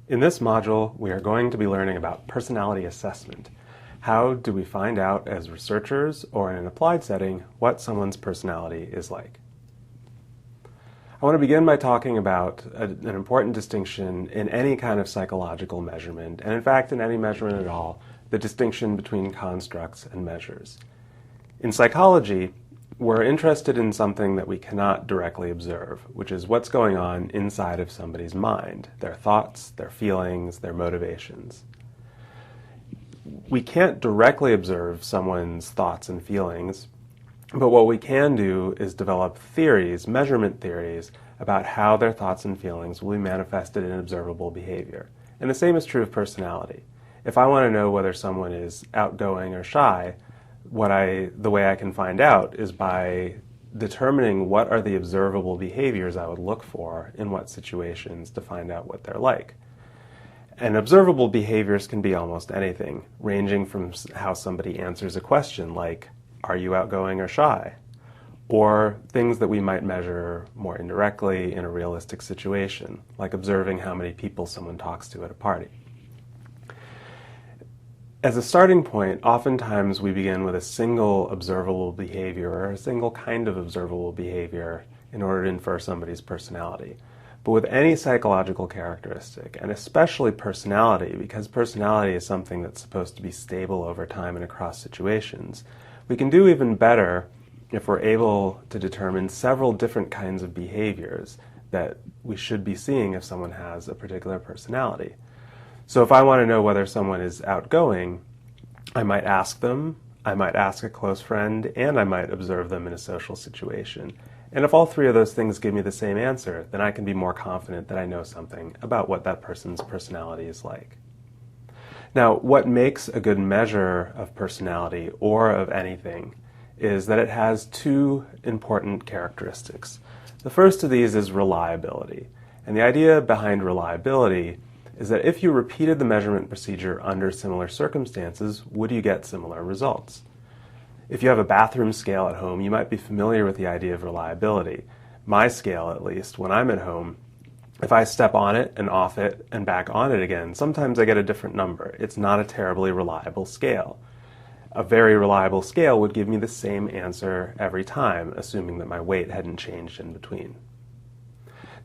In this module, we are going to be learning about personality assessment. How do we find out as researchers or in an applied setting what someone's personality is like? I want to begin by talking about an important distinction in any kind of psychological measurement, and in fact in any measurement at all, the distinction between constructs and measures. In psychology, we're interested in something that we cannot directly observe, which is what's going on inside of somebody's mind, their thoughts, their feelings, their motivations. We can't directly observe someone's thoughts and feelings, but what we can do is develop theories, measurement theories, about how their thoughts and feelings will be manifested in observable behavior. And the same is true of personality. If I want to know whether someone is outgoing or shy, the way I can find out is by determining what are the observable behaviors I would look for in what situations to find out what they're like. And observable behaviors can be almost anything, ranging from how somebody answers a question like, are you outgoing or shy? Or things that we might measure more indirectly in a realistic situation, like observing how many people someone talks to at a party. As a starting point, oftentimes we begin with a single observable behavior or a single kind of observable behavior in order to infer somebody's personality. But with any psychological characteristic, and especially personality, because personality is something that's supposed to be stable over time and across situations, we can do even better if we're able to determine several different kinds of behaviors that we should be seeing if someone has a particular personality. So if I want to know whether someone is outgoing, I might ask them, I might ask a close friend, and I might observe them in a social situation. And if all three of those things give me the same answer, then I can be more confident that I know something about what that person's personality is like. Now, what makes a good measure of personality or of anything is that it has two important characteristics. The first of these is reliability. And the idea behind reliability is that if you repeated the measurement procedure under similar circumstances, would you get similar results? If you have a bathroom scale at home, you might be familiar with the idea of reliability. My scale, at least, when I'm at home, if I step on it and off it and back on it again, sometimes I get a different number. It's not a terribly reliable scale. A very reliable scale would give me the same answer every time, assuming that my weight hadn't changed in between.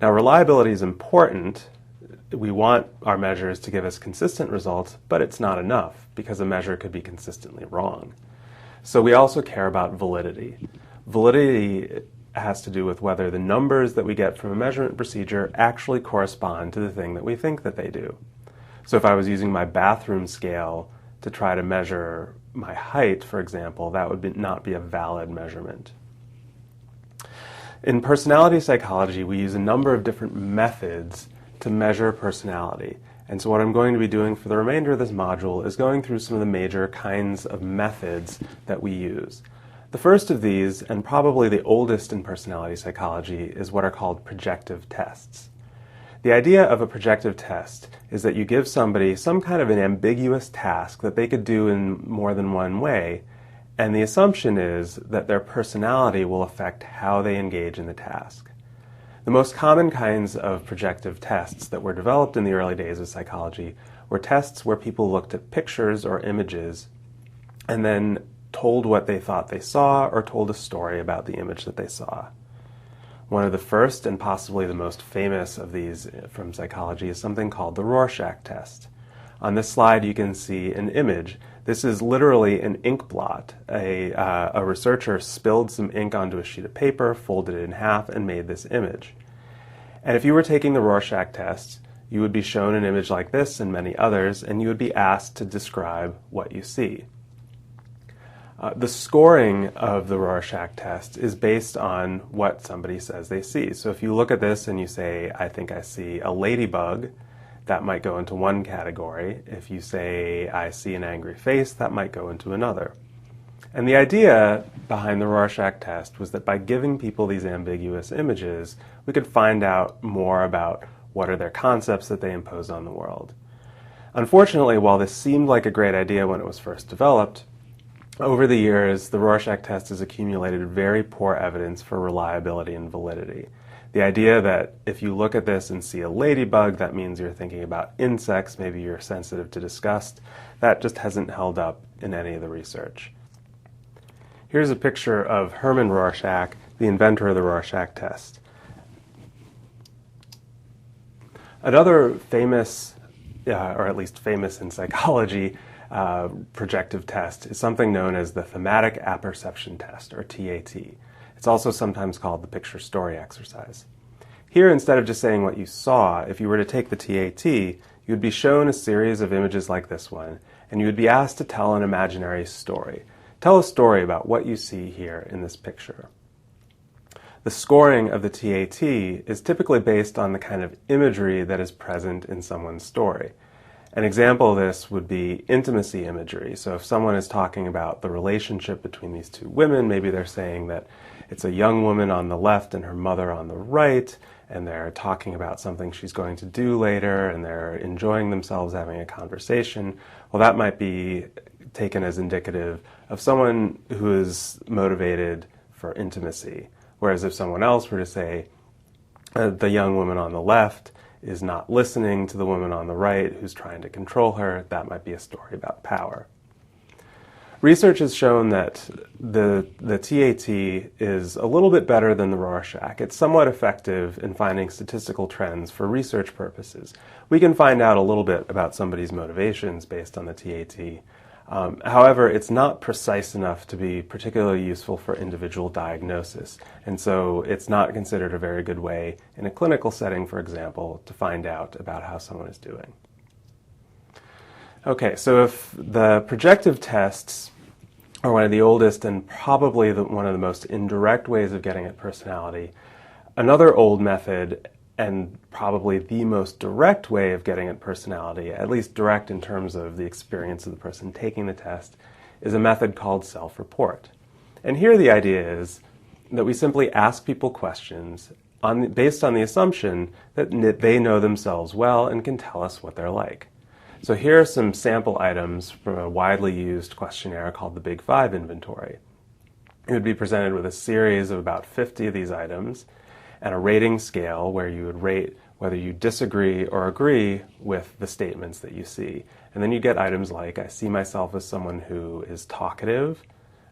Now, reliability is important. We want our measures to give us consistent results, but it's not enough because a measure could be consistently wrong. So we also care about validity. Validity has to do with whether the numbers that we get from a measurement procedure actually correspond to the thing that we think that they do. So if I was using my bathroom scale to try to measure my height, for example, that would not be a valid measurement. In personality psychology, we use a number of different methods to measure personality. And so what I'm going to be doing for the remainder of this module is going through some of the major kinds of methods that we use. The first of these, and probably the oldest in personality psychology, is what are called projective tests. The idea of a projective test is that you give somebody some kind of an ambiguous task that they could do in more than one way, and the assumption is that their personality will affect how they engage in the task. The most common kinds of projective tests that were developed in the early days of psychology were tests where people looked at pictures or images and then told what they thought they saw or told a story about the image that they saw. One of the first and possibly the most famous of these from psychology is something called the Rorschach test. On this slide you can see an image. This is literally an ink blot. A researcher spilled some ink onto a sheet of paper, folded it in half, and made this image. And if you were taking the Rorschach test, you would be shown an image like this and many others, and you would be asked to describe what you see. The scoring of the Rorschach test is based on what somebody says they see. So if you look at this and you say, I think I see a ladybug, that might go into one category. If you say, I see an angry face, that might go into another. And the idea behind the Rorschach test was that by giving people these ambiguous images, we could find out more about what are their concepts that they impose on the world. Unfortunately, while this seemed like a great idea when it was first developed, over the years, the Rorschach test has accumulated very poor evidence for reliability and validity. The idea that if you look at this and see a ladybug, that means you're thinking about insects, maybe you're sensitive to disgust, that just hasn't held up in any of the research. Here's a picture of Hermann Rorschach, the inventor of the Rorschach test. Another famous, or at least famous in psychology, projective test is something known as the thematic apperception test, or TAT. It's also sometimes called the picture story exercise. Here, instead of just saying what you saw, if you were to take the TAT, you would be shown a series of images like this one, and you would be asked to tell an imaginary story. Tell a story about what you see here in this picture. The scoring of the TAT is typically based on the kind of imagery that is present in someone's story. An example of this would be intimacy imagery. So if someone is talking about the relationship between these two women, maybe they're saying that it's a young woman on the left and her mother on the right, and they're talking about something she's going to do later, and they're enjoying themselves having a conversation. Well, that might be taken as indicative of someone who is motivated for intimacy. Whereas if someone else were to say, the young woman on the left is not listening to the woman on the right who's trying to control her, that might be a story about power. Research has shown that the TAT is a little bit better than the Rorschach. It's somewhat effective in finding statistical trends for research purposes. We can find out a little bit about somebody's motivations based on the TAT. However, it's not precise enough to be particularly useful for individual diagnosis, and so it's not considered a very good way in a clinical setting, for example, to find out about how someone is doing. Okay, so if the projective tests are one of the oldest and probably one of the most indirect ways of getting at personality, another old method and probably the most direct way of getting at personality, at least direct in terms of the experience of the person taking the test, is a method called self-report. And here the idea is that we simply ask people questions based on the assumption that they know themselves well and can tell us what they're like. So here are some sample items from a widely used questionnaire called the Big Five Inventory. You would be presented with a series of about 50 of these items, and a rating scale where you would rate whether you disagree or agree with the statements that you see. And then you get items like, I see myself as someone who is talkative,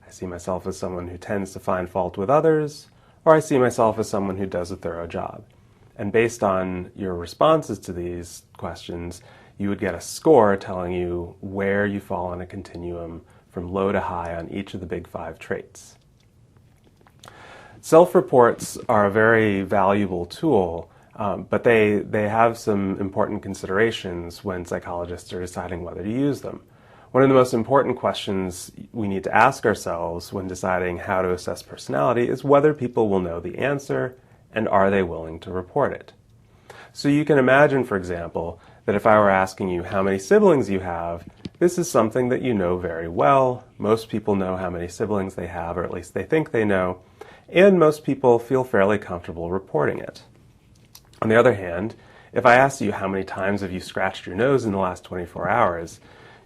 I see myself as someone who tends to find fault with others, or I see myself as someone who does a thorough job. And based on your responses to these questions, you would get a score telling you where you fall on a continuum from low to high on each of the Big Five traits. Self-reports are a very valuable tool, but they have some important considerations when psychologists are deciding whether to use them. One of the most important questions we need to ask ourselves when deciding how to assess personality is whether people will know the answer and are they willing to report it. So you can imagine, for example, that if I were asking you how many siblings you have, this is something that you know very well. Most people know how many siblings they have, or at least they think they know. And most people feel fairly comfortable reporting it. On the other hand, if I asked you how many times have you scratched your nose in the last 24 hours,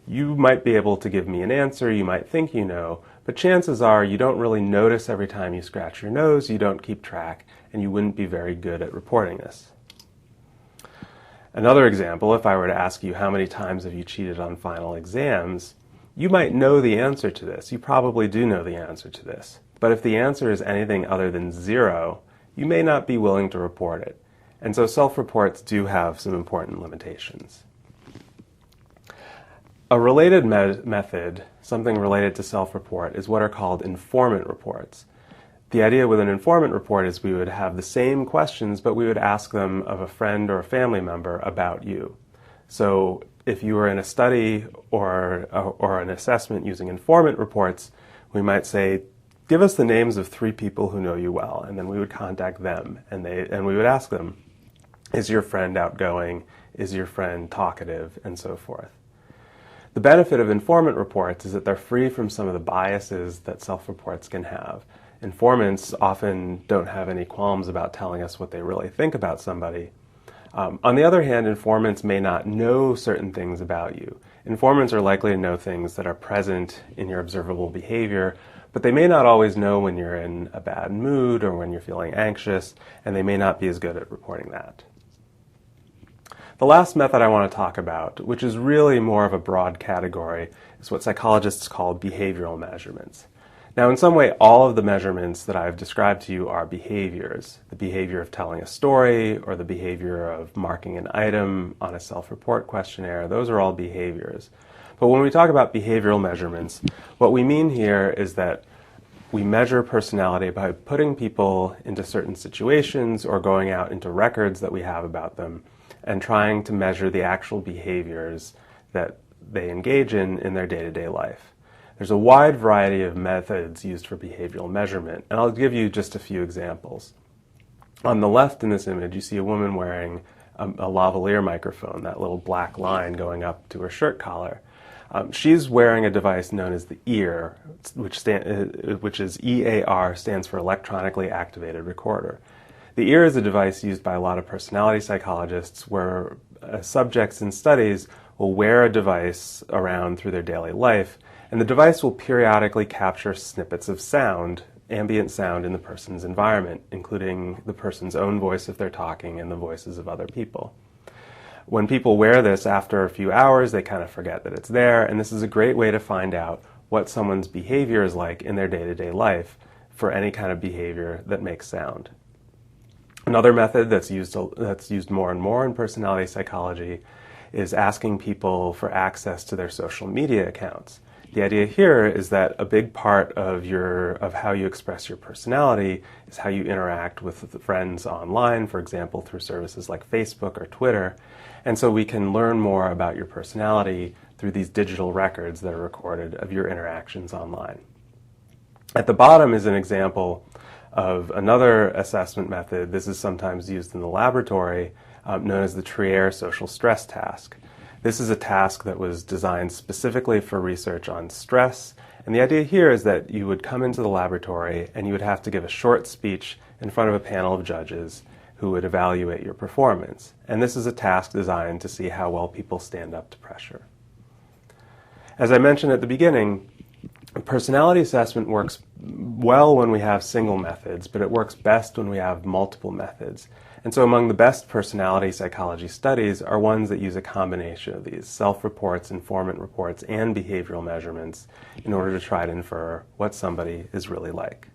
you might be able to give me an answer, you might think you know, but chances are you don't really notice every time you scratch your nose, you don't keep track, and you wouldn't be very good at reporting this. Another example, if I were to ask you how many times have you cheated on final exams, you might know the answer to this. You probably do know the answer to this. But if the answer is anything other than 0, you may not be willing to report it. And so self-reports do have some important limitations. A related method, something related to self-report, is what are called informant reports. The idea with an informant report is we would have the same questions, but we would ask them of a friend or a family member about you. So if you were in a study or an assessment using informant reports, we might say, give us the names of 3 people who know you well, and then we would contact them, and we would ask them, is your friend outgoing, is your friend talkative, and so forth. The benefit of informant reports is that they're free from some of the biases that self-reports can have. Informants often don't have any qualms about telling us what they really think about somebody. On the other hand, informants may not know certain things about you. Informants are likely to know things that are present in your observable behavior, but they may not always know when you're in a bad mood or when you're feeling anxious, and they may not be as good at reporting that. The last method I want to talk about, which is really more of a broad category, is what psychologists call behavioral measurements. Now, in some way, all of the measurements that I've described to you are behaviors. The behavior of telling a story or the behavior of marking an item on a self-report questionnaire, those are all behaviors. But when we talk about behavioral measurements, what we mean here is that we measure personality by putting people into certain situations or going out into records that we have about them and trying to measure the actual behaviors that they engage in their day-to-day life. There's a wide variety of methods used for behavioral measurement, and I'll give you just a few examples. On the left in this image, you see a woman wearing a lavalier microphone, that little black line going up to her shirt collar. She's wearing a device known as the EAR, which is EAR, stands for Electronically Activated Recorder. The EAR is a device used by a lot of personality psychologists where subjects in studies will wear a device around through their daily life, and the device will periodically capture snippets of sound, ambient sound in the person's environment, including the person's own voice if they're talking and the voices of other people. When people wear this after a few hours, they kind of forget that it's there, and this is a great way to find out what someone's behavior is like in their day-to-day life for any kind of behavior that makes sound. Another method that's used more and more in personality psychology is asking people for access to their social media accounts. The idea here is that a big part of how you express your personality is how you interact with friends online, for example, through services like Facebook or Twitter. And so we can learn more about your personality through these digital records that are recorded of your interactions online. At the bottom is an example of another assessment method. This is sometimes used in the laboratory, known as the Trier Social Stress Task. This is a task that was designed specifically for research on stress, and the idea here is that you would come into the laboratory and you would have to give a short speech in front of a panel of judges who would evaluate your performance. And this is a task designed to see how well people stand up to pressure. As I mentioned at the beginning, personality assessment works well when we have single methods, but it works best when we have multiple methods. And so among the best personality psychology studies are ones that use a combination of these self-reports, informant reports, and behavioral measurements in order to try to infer what somebody is really like.